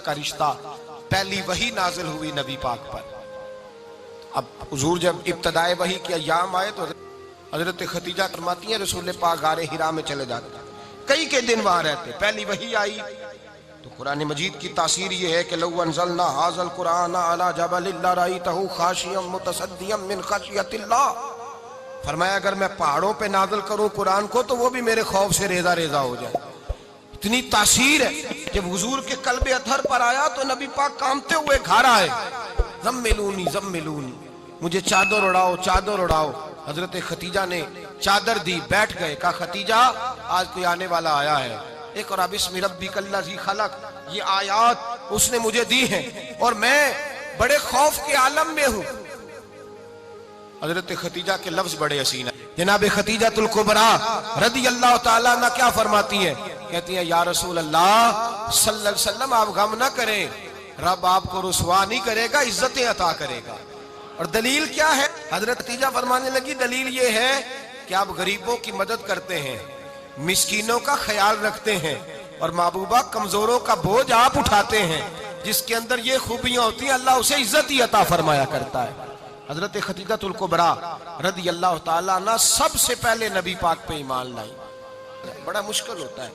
کا رشتہ پہلی وحی نازل ہوئی نبی پاک پر. اب حضور جب ابتدائے وحی کے ایام آئے تو حضرت خدیجہ فرماتی ہیں رسول پاک غار حرا میں چلے جاتے کئی کے دن وہاں رہتے. پہلی وحی آئی تو قرآن مجید کی تاثیر یہ ہے کہ لو انزلنا ھذا القرآن علی جبل لرأیتہ خاشعا متصدعا من خشیۃ اللہ. فرمایا اگر میں پہاڑوں پہ نازل کروں قرآن کو تو وہ بھی میرے خوف سے ریزہ ریزہ ہو جائے. اتنی تاثیر ہے. جب حضور کے قلب اطہر پر آیا تو نبی پاک کانپتے ہوئے گھر آئے. زملونی زملونی, مجھے چادر اڑاؤ چادر اڑاؤ. حضرت خدیجہ نے چادر دی, بیٹھ گئے. کہا خدیجہ آج کوئی آنے والا آیا ہے. اقرأ بسم ربک الذی خلق, یہ آیات اس نے مجھے دی ہیں اور میں بڑے خوف کے عالم میں ہوں. حضرت خدیجہ کے لفظ بڑے حسین ہیں. جناب خدیجہ الکبریٰ رضی اللہ تعالیٰ عنہ کیا فرماتی ہیں؟ کہتی ہیں یا رسول اللہ صلی اللہ علیہ وسلم آپ غم نہ کریں, رب آپ کو رسوا نہیں کرے گا, عزتیں عطا کرے گا. اور دلیل کیا ہے؟ حضرت خدیجہ فرمانے لگی دلیل یہ ہے کہ آپ غریبوں کی مدد کرتے ہیں, مسکینوں کا خیال رکھتے ہیں, اور محبوبہ کمزوروں کا بوجھ آپ اٹھاتے ہیں. جس کے اندر یہ خوبیاں ہوتی ہیں اللہ اسے عزت ہی عطا فرمایا کرتا ہے. حضرت خدیجہ الکبریٰ رضی اللہ تعالیٰ عنہ سب سے پہلے نبی پاک پہ ایمان لائی. بڑا مشکل ہوتا ہے.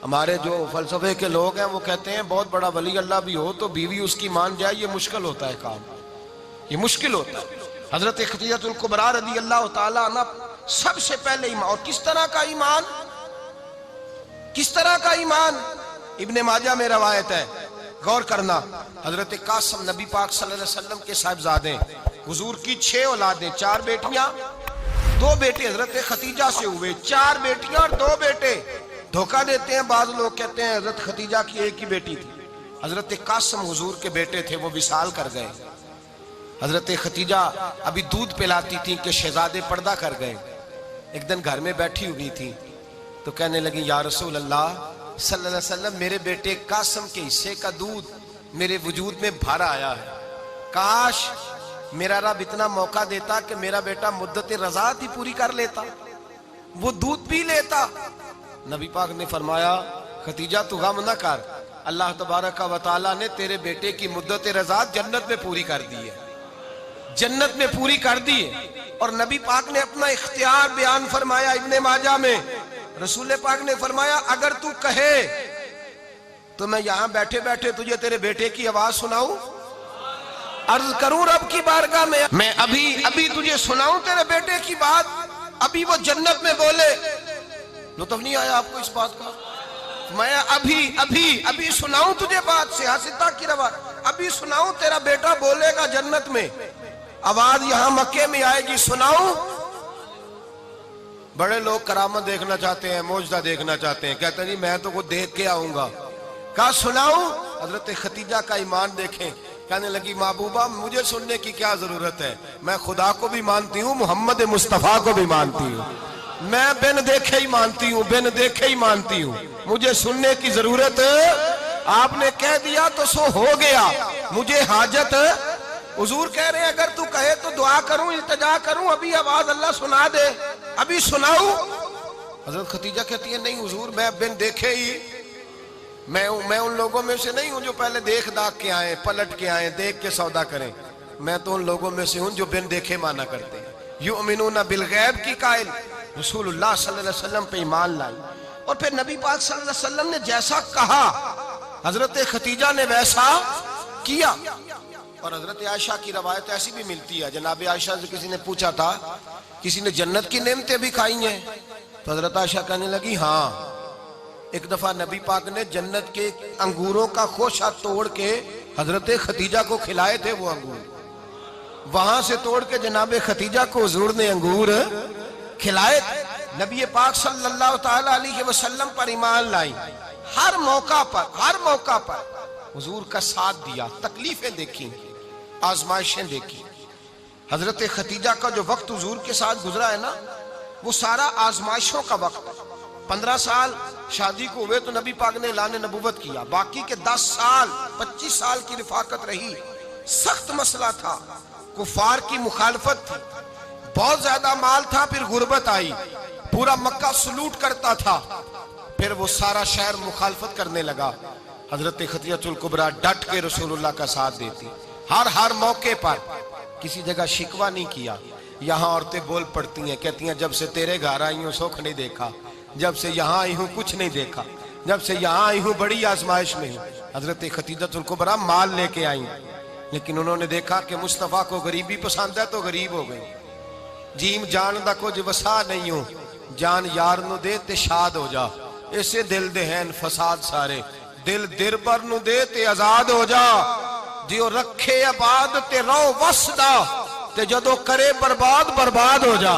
ہمارے جو فلسفے کے لوگ ہیں وہ کہتے ہیں بہت بڑا ولی اللہ بھی ہو تو بیوی اس کی مان جائے, یہ مشکل ہوتا ہے کام, یہ مشکل ہوتا ہے. حضرت خدیجہ الکبریٰ رضی اللہ تعالیٰ عنہ سب سے پہلے ایمان. اور کس طرح کا ایمان؟ کس طرح کا ایمان؟ ابن ماجہ میں روایت ہے, غور کرنا. حضرت قاسم نبی پاک صلی اللہ علیہ وسلم کے صاحبزادے, حضور کی 6 اولادیں, 4 بیٹیاں 2 بیٹے حضرت خدیجہ سے ہوئے, 4 بیٹیاں اور 2 بیٹے. دھوکہ دیتے ہیں بعض لوگ, کہتے ہیں حضرت خدیجہ کی ایک ہی بیٹی تھی. حضرت قاسم حضور کے بیٹے تھے, وہ وصال کر گئے. حضرت خدیجہ ابھی دودھ پلاتی تھی کہ شہزادے پردہ کر گئے. ایک دن گھر میں بیٹھی ہوئی تھی تو کہنے لگی یا رسول اللہ صلی اللہ علیہ وسلم میرے بیٹے قاسم کے حصے کا دودھ میرے وجود میں بھر آیا ہے, کاش میرا رب اتنا موقع دیتا کہ میرا بیٹا مدت رضاعت ہی پوری کر لیتا, وہ دودھ پی لیتا. نبی پاک نے فرمایا خدیجہ تو غم نہ کر, اللہ تبارک و تعالیٰ نے تیرے بیٹے کی مدت رضاعت جنت میں پوری کر دی ہے, جنت میں پوری کر دی ہے. اور نبی پاک نے اپنا اختیار بیان فرمایا ابن ماجہ میں. رسول پاک نے فرمایا اگر تو کہے تو میں یہاں بیٹھے بیٹھے تجھے تیرے بیٹے کی آواز سناؤں, عرض کروں رب کی بارگاہ میں ابھی تجھے سناؤں تیرے بیٹے کی بات, ابھی وہ جنت میں بولے. لطف نہیں آیا آپ کو اس بات کا؟ میں ابھی سناؤں تجھے بات, سیاستہ کی روایت, ابھی سناؤں تیرا بیٹا بولے گا جنت میں, آواز یہاں مکے میں آئے گی, سناؤں. بڑے لوگ کرامت دیکھنا چاہتے ہیں, معجزہ دیکھنا چاہتے ہیں, کہتے ہیں جی میں تو وہ دیکھ کے آؤں گا. کہا سناؤں. حضرت خدیجہ کا ایمان دیکھیں, کہنے لگی محبوبہ مجھے سننے کی کیا ضرورت ہے, میں خدا کو بھی مانتی ہوں, محمد مصطفیٰ کو بھی مانتی ہوں, میں بن دیکھے ہی مانتی ہوں, بن دیکھے ہی مانتی ہوں, مجھے سننے کی ضرورت آپ نے کہہ دیا تو سو ہو گیا, مجھے حاجت. حضور کہہ رہے ہیں اگر تو کہے تو دعا کروں, التجا کروں, ابھی آواز اللہ سنا دے, ابھی سناؤں. حضرت خدیجہ کہتی ہے نہیں حضور میں بن دیکھے ہی, میں ان لوگوں میں سے نہیں ہوں جو پہلے دیکھ داکھ کے آئیں, پلٹ کے آئیں, دیکھ کے سودا کریں. میں تو ان لوگوں میں سے ہوں جو بن دیکھے مانا کرتے ہیں. یؤمنون بالغیب کی قائل رسول اللہ صلی اللہ علیہ وسلم پہ ایمان لائی. اور پھر نبی پاک صلی اللہ علیہ وسلم نے جیسا کہا حضرت خدیجہ نے ویسا کیا. اور حضرت عائشہ کی روایت ایسی بھی ملتی ہے, جناب عائشہ سے کسی نے پوچھا تھا کسی نے جنت کی نعمتیں بھی کھائی ہیں, تو حضرت عائشہ کہنے لگی ہاں, ایک دفعہ نبی پاک نے جنت کے انگوروں کا خوشہ توڑ کے حضرت خدیجہ کو کھلائے تھے. وہ انگور وہاں سے توڑ کے جناب خدیجہ کو حضور نے انگور کھلائے تھے. نبی پاک صلی اللہ تعالیٰ علیہ وسلم پر ایمان لائی, ہر موقع پر حضور کا ساتھ دیا, تکلیفیں دیکھی, آزمائشیں دیکھی. حضرت خدیجہ کا جو وقت حضور کے ساتھ گزرا ہے نا, وہ سارا آزمائشوں کا وقت. 15 سال شادی کو ہوئے تو نبی پاک نے اعلان نبوت کیا, باقی کے 10 سال 25 سال کی رفاقت رہی. سخت مسئلہ تھا, کفار کی مخالفت تھی, بہت زیادہ مال تھا, پھر غربت آئی, پورا مکہ سلوٹ کرتا تھا, پھر وہ سارا شہر مخالفت کرنے لگا. حضرت خدیجہ الکبریٰ ڈٹ کے رسول اللہ کا ساتھ دیتی، ہر موقع پر کسی جگہ شکوہ نہیں کیا۔ یہاں عورتیں بول پڑتی ہیں، کہتی ہیں جب سے تیرے گھر آئی ہوں سکھ نہیں دیکھا، جب سے یہاں آئی ہوں کچھ نہیں دیکھا، جب سے یہاں آئی ہوں بڑی آزمائش میں ہوں۔ حضرت خدیجہ الکبریٰ مال لے کے آئیں، لیکن انہوں نے دیکھا کہ مصطفیٰ کو غریبی پسند ہے تو غریب ہو گئی۔ جیم جان دا کچھ وسا نہیں ہوں، جان یار نو دے تے شاد ہو جا، اسے دل دے ہیں فساد سارے، دل دربر نو دے تے آزاد ہو جا، دیو رکھے آباد تے رو وسدا تے جدو کرے برباد برباد ہو جا۔